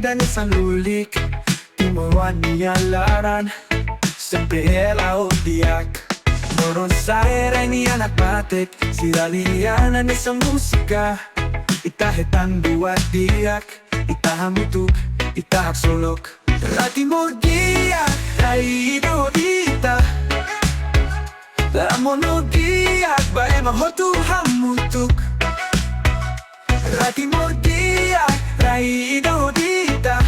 dan isang lulik Timuan niya laran Sempela o diak Moron sa eray niya nagpatik Siralianan isang musika Itahetang buat diak Itahamutuk, itahak solok Rati mo diak, raido dita Lamono diak, bae mahotu hamutuk Rati mo diak, raido dita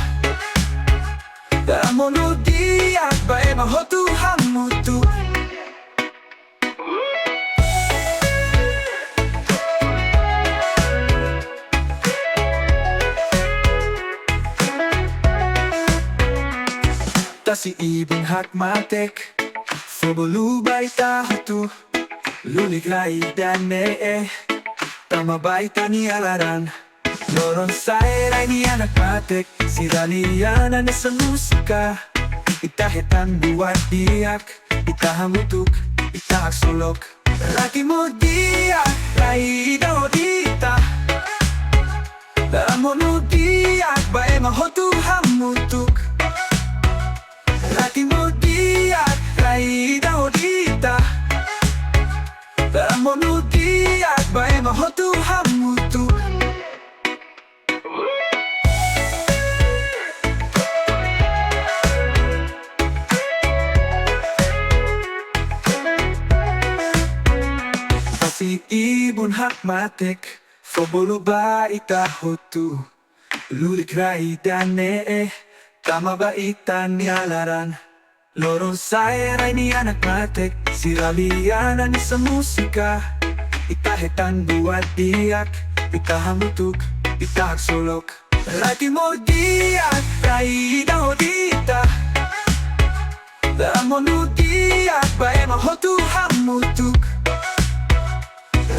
Lamono diak, bae mahotu hamutuk Si ibang hakmatek Fobulubay tahutu Lulik rai dane Tama baita ni alaran Loron sa eray ni anakmatek Siralianan sa musika Itahetan buat diak Itahamutuk, itahak solok Rati mo diak, rai daw dita Lamono diak, bae mahotu hamutuk Rati mo diak, raido dita Lamono diak, bae mahotu hamutu Pasi ibon hakmatek Fobolo ba itahotu Lulik rai dane Tama ba itanyalaran Loron sa eray ni anakmatek Siralianan sa musika Itahetan buat diak Itahamutuk, itahak solok Rati mo diak, raido dita Lamono diak, bae mahotu hamutuk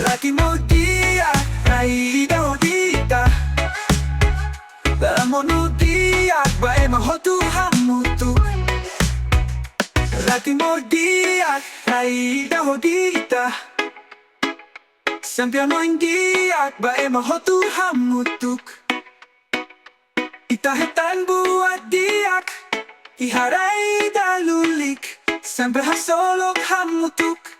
Rati mo diak, raido dita Lamono diak, bae mahotu hamutu Rati mo diak, raido dita Sampiano diak, bae mahotu hamutuk Itahetan buat diak Iharay dalulik Sampai hasolok hamutuk